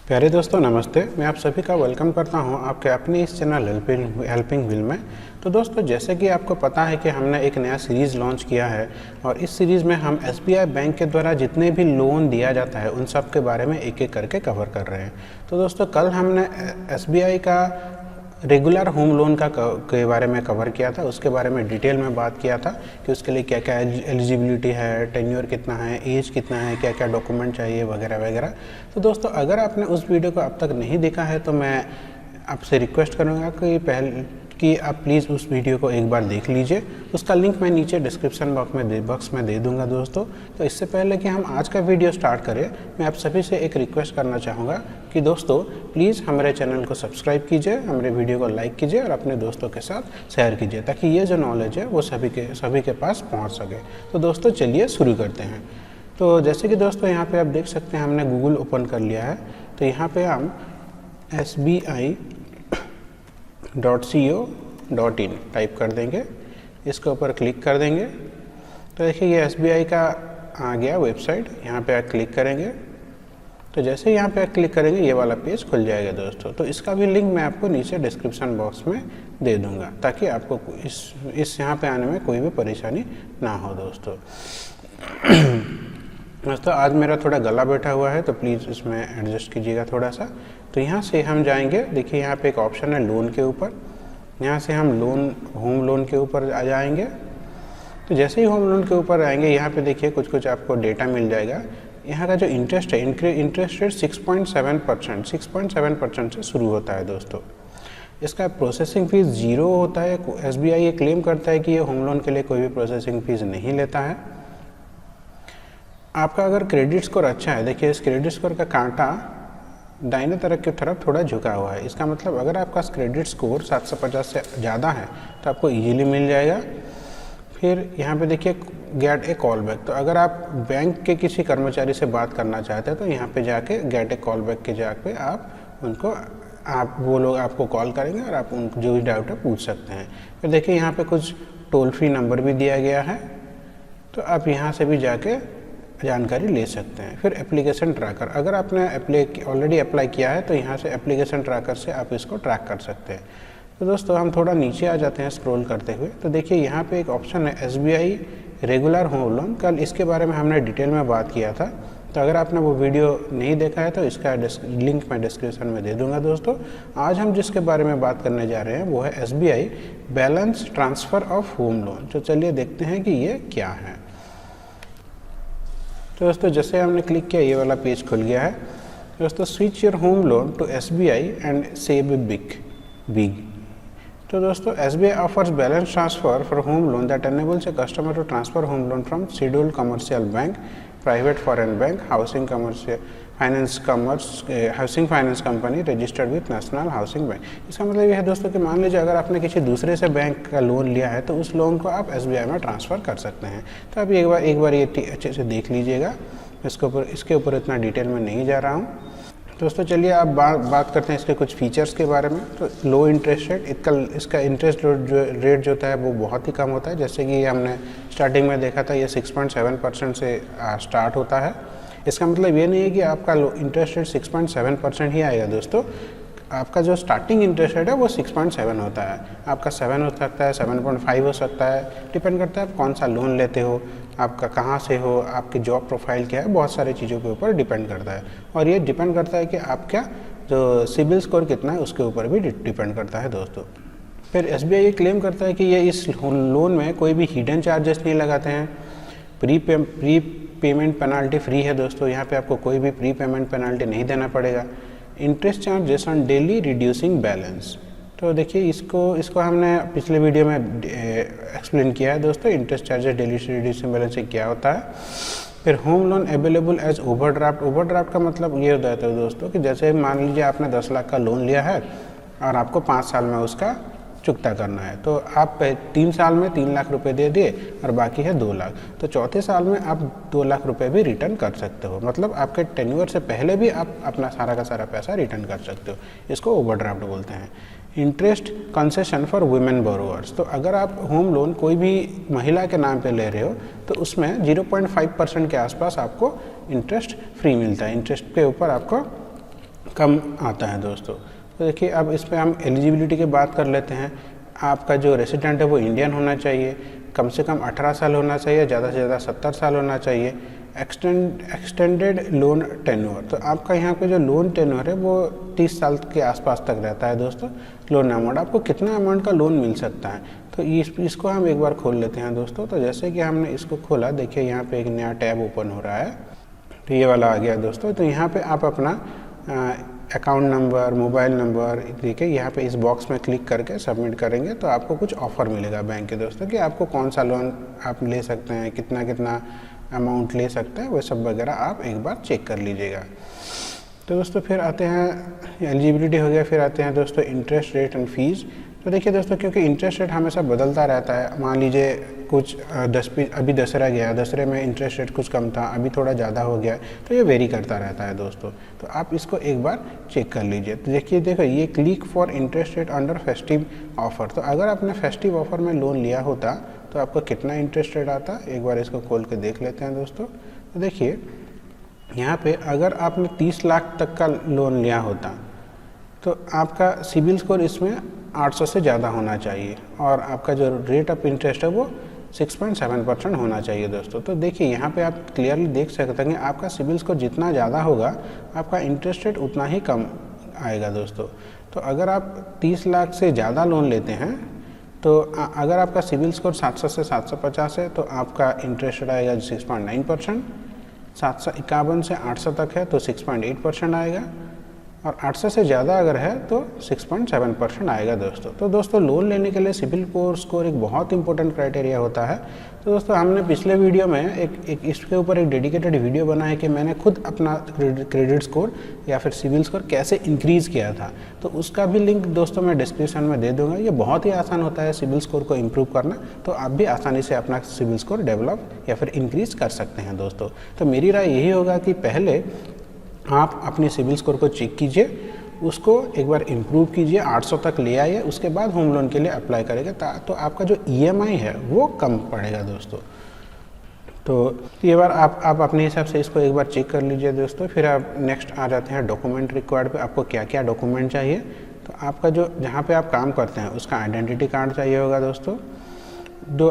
प्यारे दोस्तों नमस्ते। मैं आप सभी का वेलकम करता हूं आपके अपने इस चैनल हेल्पिंग व्हील में। तो दोस्तों जैसे कि आपको पता है कि हमने एक नया सीरीज़ लॉन्च किया है और इस सीरीज़ में हम एसबीआई बैंक के द्वारा जितने भी लोन दिया जाता है उन सब के बारे में एक एक करके कवर कर रहे हैं। तो दोस्तों कल हमने एसबीआई का रेगुलर होम लोन के बारे में कवर किया था, उसके बारे में डिटेल में बात किया था कि उसके लिए क्या क्या एलिजिबिलिटी है, टेन्योर कितना है, एज कितना है, क्या क्या डॉक्यूमेंट चाहिए वगैरह वगैरह। तो दोस्तों अगर आपने उस वीडियो को अब तक नहीं देखा है तो मैं आपसे रिक्वेस्ट करूँगा कि आप प्लीज़ उस वीडियो को एक बार देख लीजिए। उसका लिंक मैं नीचे डिस्क्रिप्शन बॉक्स में दे दूंगा दोस्तों। तो इससे पहले कि हम आज का वीडियो स्टार्ट करें, मैं आप सभी से एक रिक्वेस्ट करना चाहूँगा कि दोस्तों प्लीज़ हमारे चैनल को सब्सक्राइब कीजिए, हमारे वीडियो को लाइक कीजिए और अपने दोस्तों के साथ शेयर कीजिए ताकि ये जो नॉलेज है वो सभी के पास पहुँच सके। तो दोस्तों चलिए शुरू करते हैं। तो जैसे कि दोस्तों यहाँ पर आप देख सकते हैं हमने गूगल ओपन कर लिया है। तो यहाँ पर हम SBI.co.in टाइप कर देंगे, इसके ऊपर क्लिक कर देंगे। तो देखिए ये SBI का आ गया वेबसाइट, यहाँ पे आप क्लिक करेंगे। तो जैसे यहाँ पे आप क्लिक करेंगे ये वाला पेज खुल जाएगा दोस्तों। तो इसका भी लिंक मैं आपको नीचे डिस्क्रिप्शन बॉक्स में दे दूँगा ताकि आपको इस यहाँ पे आने में कोई भी परेशानी ना हो दोस्तों। दोस्तों आज मेरा थोड़ा गला बैठा हुआ है तो प्लीज़ इसमें एडजस्ट कीजिएगा थोड़ा सा। तो यहाँ से हम जाएंगे, देखिए यहाँ पे एक ऑप्शन है लोन के ऊपर, यहाँ से हम होम लोन के ऊपर आ जाएंगे। तो जैसे ही होम लोन के ऊपर आएंगे यहाँ पे देखिए कुछ आपको डेटा मिल जाएगा। यहाँ का जो इंटरेस्ट है, इंटरेस्ट रेट 6.7% से शुरू होता है दोस्तों। इसका प्रोसेसिंग फ़ीस 0 होता है। SBI ये क्लेम करता है कि ये होम लोन के लिए कोई भी प्रोसेसिंग फ़ीस नहीं लेता है। आपका अगर क्रेडिट स्कोर अच्छा है, देखिए इस क्रेडिट स्कोर का कांटा दाहिने तरफ की तरफ थोड़ा झुका हुआ है। इसका मतलब अगर आपका क्रेडिट स्कोर 750 से ज़्यादा है तो आपको इजीली मिल जाएगा। फिर यहाँ पे देखिए गेट ए कॉल बैक। तो अगर आप बैंक के किसी कर्मचारी से बात करना चाहते हैं तो यहाँ पे जाके गेट ए कॉल बैक के जाके वो लोग आपको कॉल करेंगे और आप उनको जो भी डाउट है पूछ सकते हैं। फिर देखिए यहाँ पे कुछ टोल फ्री नंबर भी दिया गया है, तो आप यहाँ से भी जाके जानकारी ले सकते हैं। फिर एप्लीकेशन ट्रैकर, अगर आपने ऑलरेडी अप्लाई किया है तो यहाँ से एप्लीकेशन ट्रैकर से आप इसको ट्रैक कर सकते हैं। तो दोस्तों हम थोड़ा नीचे आ जाते हैं स्क्रॉल करते हुए। तो देखिए यहाँ पे एक ऑप्शन है SBI रेगुलर होम लोन। कल इसके बारे में हमने डिटेल में बात किया था, तो अगर आपने वो वीडियो नहीं देखा है तो इसका लिंक मैं डिस्क्रिप्शन में दे दूँगा दोस्तों। आज हम जिसके बारे में बात करने जा रहे हैं वो है SBI balance transfer of home loan. तो चलिए देखते हैं कि ये क्या है। तो दोस्तों जैसे हमने क्लिक किया ये वाला पेज खुल गया है। दोस्तों switch your home loan to SBI and save big. तो दोस्तों SBI offers balance transfer for home loan that enables a customer to transfer home loan from scheduled commercial bank, private foreign bank, housing finance company registered with national housing bank. इसका मतलब ये है दोस्तों कि मान लीजिए अगर आपने किसी दूसरे से बैंक का लोन लिया है तो उस लोन को आप SBI में ट्रांसफ़र कर सकते हैं। तो आप एक बार ये अच्छे से देख लीजिएगा। इसके ऊपर इतना डिटेल में नहीं जा रहा हूँ दोस्तों। चलिए आप बात करते हैं इसके कुछ फीचर्स के बारे में। तो लो इंटरेस्ट रेट, इसका इंटरेस्ट रेट जो होता है वो बहुत ही कम होता है। जैसे कि हमने स्टार्टिंग में देखा था ये 6.7% से स्टार्ट होता है। इसका मतलब ये नहीं है कि आपका इंटरेस्ट रेट 6.7% ही आएगा दोस्तों। आपका जो स्टार्टिंग इंटरेस्ट रेट है वो 6.7 होता है। आपका 7 हो सकता है, 7.5 हो सकता है, डिपेंड करता है आप कौन सा लोन लेते हो, आपका कहाँ से हो, आपकी जॉब प्रोफाइल क्या है, बहुत सारी चीज़ों के ऊपर डिपेंड करता है। और ये डिपेंड करता है कि आपका जो सिबिल स्कोर कितना है उसके ऊपर भी डिपेंड करता है दोस्तों। फिर SBI ये क्लेम करता है कि ये इस लोन में कोई भी हिडन चार्जेस नहीं लगाते हैं। प्री पेमेंट पेनाल्टी फ्री है दोस्तों, यहाँ पे आपको कोई भी प्री पेमेंट पेनाल्टी नहीं देना पड़ेगा। Interest charges on daily reducing balance. तो देखिए इसको हमने पिछले वीडियो में एक्सप्लेन किया है दोस्तों, interest charges daily reducing balance से क्या होता है। फिर home loan available as overdraft. Overdraft का मतलब ये होता है दोस्तों कि जैसे मान लीजिए आपने 10 लाख का लोन लिया है और आपको 5 साल में उसका चुकता करना है, तो आप 3 साल में 3 लाख रुपए दे दिए और बाकी है 2 लाख, तो चौथे साल में आप 2 लाख रुपए भी रिटर्न कर सकते हो। मतलब आपके टेन्योर से पहले भी आप अपना सारा का सारा पैसा रिटर्न कर सकते हो। इसको ओवरड्राफ्ट बोलते हैं। Interest concession for women borrowers. तो अगर आप होम लोन कोई भी महिला के नाम पे ले रहे हो तो उसमें 0.5% के आसपास आपको इंटरेस्ट फ्री मिलता है। इंटरेस्ट के ऊपर आपको कम आता है दोस्तों। तो देखिए अब इस पर हम एलिजिबिलिटी की बात कर लेते हैं। आपका जो रेसिडेंट है वो इंडियन होना चाहिए, कम से कम 18 साल होना चाहिए, ज़्यादा से ज़्यादा 70 साल होना चाहिए। एक्सटेंडेड लोन टेन्योर, तो आपका यहाँ पे जो लोन टेन्योर है वो 30 साल के आसपास तक रहता है दोस्तों। लोन अमाउंट, आपको कितना अमाउंट का लोन मिल सकता है, तो इसको हम एक बार खोल लेते हैं दोस्तों। तो जैसे कि हमने इसको खोला, देखिए यहाँ पे एक नया टैब ओपन हो रहा है, तो ये वाला आ गया दोस्तों। तो यहाँ पे आप अपना अकाउंट नंबर, मोबाइल नंबर देखिए यहाँ पे इस बॉक्स में क्लिक करके सबमिट करेंगे तो आपको कुछ ऑफ़र मिलेगा बैंक के दोस्तों कि आपको कौन सा लोन आप ले सकते हैं, कितना कितना अमाउंट ले सकते हैं, वो सब वगैरह आप एक बार चेक कर लीजिएगा। तो दोस्तों फिर आते हैं, एलिजिबिलिटी हो गया, फिर आते हैं दोस्तों इंटरेस्ट रेट एंड फीस। तो देखिए दोस्तों, क्योंकि इंटरेस्ट रेट हमेशा बदलता रहता है, मान लीजिए कुछ अभी दसरा गया, दसरे में इंटरेस्ट रेट कुछ कम था, अभी थोड़ा ज़्यादा हो गया, तो ये वेरी करता रहता है दोस्तों। तो आप इसको एक बार चेक कर लीजिए। तो देखो ये click for interest rate under festive offer, तो अगर आपने फेस्टिव ऑफर में लोन लिया होता तो आपको कितना इंटरेस्ट रेट आता, एक बार इसको खोल के देख लेते हैं दोस्तों। तो देखिए यहाँ पे अगर आपने 30 लाख तक का लोन लिया होता तो आपका सिबिल स्कोर इसमें 800 से ज़्यादा होना चाहिए और आपका जो रेट ऑफ इंटरेस्ट है वो 6.7% होना चाहिए दोस्तों। तो देखिए यहाँ पे आप क्लियरली देख सकते हैं कि आपका सिबिल स्कोर जितना ज़्यादा होगा आपका इंटरेस्ट रेट उतना ही कम आएगा दोस्तों। तो अगर आप 30 लाख से ज़्यादा लोन लेते हैं तो अगर आपका सिबिल स्कोर 700 से 750 है तो आपका इंटरेस्ट रेट आएगा 6.9%, 751 से 800 तक है तो 6.8% आएगा, और 800 से ज़्यादा अगर है तो 6.7% आएगा दोस्तों। तो दोस्तों लोन लेने के लिए सिबिल स्कोर एक बहुत इंपॉर्टेंट क्राइटेरिया होता है। तो दोस्तों हमने पिछले वीडियो में एक इसके ऊपर एक डेडिकेटेड वीडियो बना है कि मैंने खुद अपना क्रेडिट स्कोर या फिर सिबिल स्कोर कैसे इंक्रीज़ किया था, तो उसका भी लिंक दोस्तों मैं डिस्क्रिप्शन में दे दूँगा। ये बहुत ही आसान होता है सिबिल स्कोर को इम्प्रूव करना, तो आप भी आसानी से अपना सिबिल स्कोर डेवलप या फिर इंक्रीज़ कर सकते हैं दोस्तों। तो मेरी राय यही होगा कि पहले आप अपने सिबिल स्कोर को चेक कीजिए, उसको एक बार इम्प्रूव कीजिए, 800 तक ले आइए, उसके बाद होम लोन के लिए अप्लाई करेंगे तो आपका जो EMI है वो कम पड़ेगा दोस्तों। तो ये बार आप अपने हिसाब से इसको एक बार चेक कर लीजिए दोस्तों। फिर आप नेक्स्ट आ जाते हैं डॉक्यूमेंट रिक्वायर्ड पे, आपको क्या क्या डॉक्यूमेंट चाहिए। तो आपका जो जहाँ पे आप काम करते हैं उसका आइडेंटिटी कार्ड चाहिए होगा दोस्तों।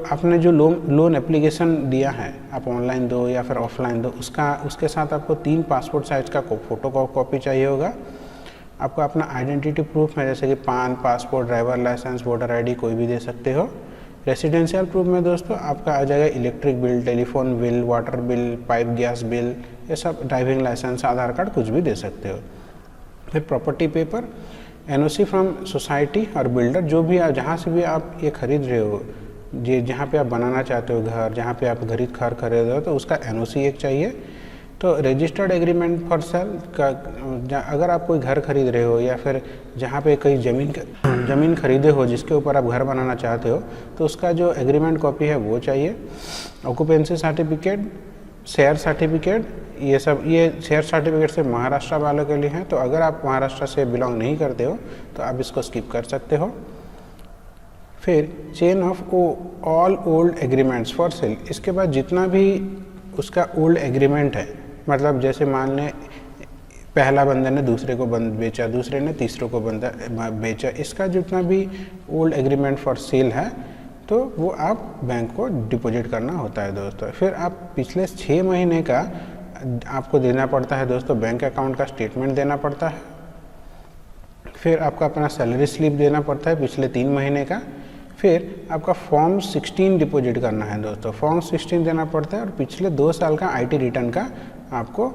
आपने जो लोन एप्लीकेशन दिया है, आप ऑनलाइन दो या फिर ऑफलाइन दो, उसके साथ आपको 3 पासपोर्ट साइज़ का फ़ोटो कॉपी चाहिए होगा। आपको अपना आइडेंटिटी प्रूफ में जैसे कि PAN, passport, driver licence, voter ID कोई भी दे सकते हो। रेसिडेंशियल प्रूफ में दोस्तों आपका आ जाएगा electric bill, telephone bill, water bill, pipe gas bill, ये सब, ड्राइविंग लाइसेंस, आधार कार्ड, कुछ भी दे सकते हो। फिर property paper, NOC from society और बिल्डर, जो भी जहाँ से भी आप ये खरीद रहे हो, जहाँ पे आप बनाना चाहते हो घर, जहाँ पे आप घर खरीद रहे हो, तो उसका NOC एक चाहिए। तो रजिस्टर्ड एग्रीमेंट फॉर सेल का, अगर आप कोई घर खरीद रहे हो या फिर जहाँ पे कोई ज़मीन खरीदे हो जिसके ऊपर आप घर बनाना चाहते हो, तो उसका जो एग्रीमेंट कॉपी है वो चाहिए। ऑक्यूपेंसी सर्टिफिकेट, शेयर सर्टिफिकेट, ये शेयर सर्टिफिकेट से महाराष्ट्र वालों के लिए हैं, तो अगर आप महाराष्ट्र से बिलोंग नहीं करते हो तो आप इसको स्किप कर सकते हो। फिर chain of all old agreements for sale, इसके बाद जितना भी उसका ओल्ड एग्रीमेंट है, मतलब जैसे मान लें पहला बंदे ने दूसरे को बेचा, दूसरे ने तीसरे को बेचा, इसका जितना भी ओल्ड एग्रीमेंट फॉर सेल है तो वो आप बैंक को डिपॉजिट करना होता है दोस्तों। फिर आप पिछले 6 महीने का आपको देना पड़ता है दोस्तों, बैंक अकाउंट का स्टेटमेंट देना पड़ता है। फिर आपका अपना सैलरी स्लिप देना पड़ता है पिछले 3 महीने का। फिर आपका फॉर्म 16 डिपॉजिट करना है दोस्तों, फॉर्म 16 देना पड़ता है, और पिछले 2 साल का IT रिटर्न का आपको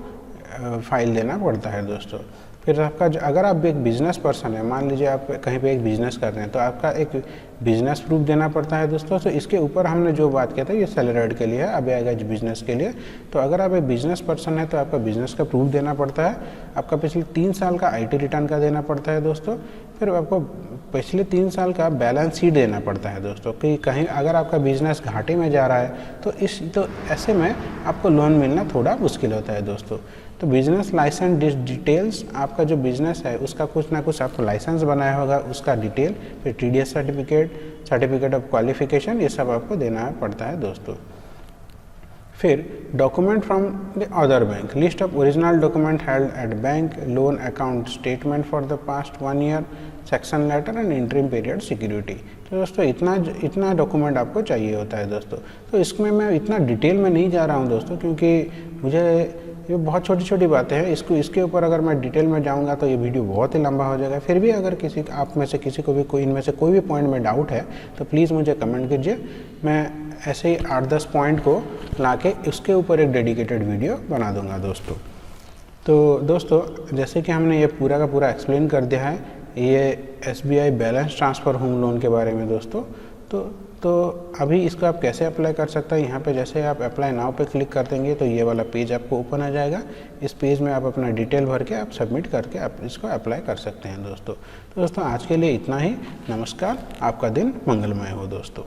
फाइल देना पड़ता है दोस्तों। फिर आपका अगर आप एक बिजनेस पर्सन है, मान लीजिए आप कहीं पे एक बिज़नेस कर रहे हैं, तो आपका एक बिजनेस प्रूफ देना पड़ता है दोस्तों। तो इसके ऊपर हमने जो बात किया था ये सैलरीड के लिए है, अभी आएगा बिजनेस के लिए। तो अगर आप एक बिजनेस पर्सन है तो आपका बिजनेस का प्रूफ देना पड़ता है, आपका पिछले 3 साल का IT रिटर्न का देना पड़ता है दोस्तों। फिर आपको पिछले 3 साल का बैलेंस शीट देना पड़ता है दोस्तों, कि कहीं अगर आपका बिजनेस घाटे में जा रहा है तो ऐसे में आपको लोन मिलना थोड़ा मुश्किल होता है दोस्तों। तो बिजनेस लाइसेंस डिटेल्स, आपका जो बिजनेस है उसका कुछ ना कुछ आपको लाइसेंस बनाया होगा, उसका डिटेल, फिर TDS सर्टिफिकेट ऑफ क्वालिफिकेशन, ये सब आपको देना पड़ता है दोस्तों। फिर document from the other bank, list of original document held at bank, loan account statement for the past 1 year, sanction letter and interim period security. तो दोस्तों इतना डॉक्यूमेंट आपको चाहिए होता है दोस्तों। तो इसमें मैं इतना डिटेल में नहीं जा रहा हूँ दोस्तों, क्योंकि मुझे ये बहुत छोटी छोटी बातें हैं, इसके ऊपर अगर मैं डिटेल में जाऊंगा तो ये वीडियो बहुत ही लंबा हो जाएगा। फिर भी अगर आप में से किसी को भी इनमें से कोई भी पॉइंट में डाउट है तो प्लीज़ मुझे कमेंट कीजिए, मैं ऐसे ही 8-10 पॉइंट को ला के उसके ऊपर एक डेडिकेटेड वीडियो बना दूंगा दोस्तों। तो दोस्तों जैसे कि हमने ये पूरा का पूरा एक्सप्लेन कर दिया है ये SBI balance transfer home loan के बारे में दोस्तों। तो अभी इसको आप कैसे अप्लाई कर सकते हैं, यहाँ पे जैसे आप अप्लाई नाउ पे क्लिक कर देंगे तो ये वाला पेज आपको ओपन आ जाएगा। इस पेज में आप अपना डिटेल भर के आप सबमिट करके आप इसको अप्लाई कर सकते हैं दोस्तों। तो दोस्तों आज के लिए इतना ही। नमस्कार, आपका दिन मंगलमय हो दोस्तों।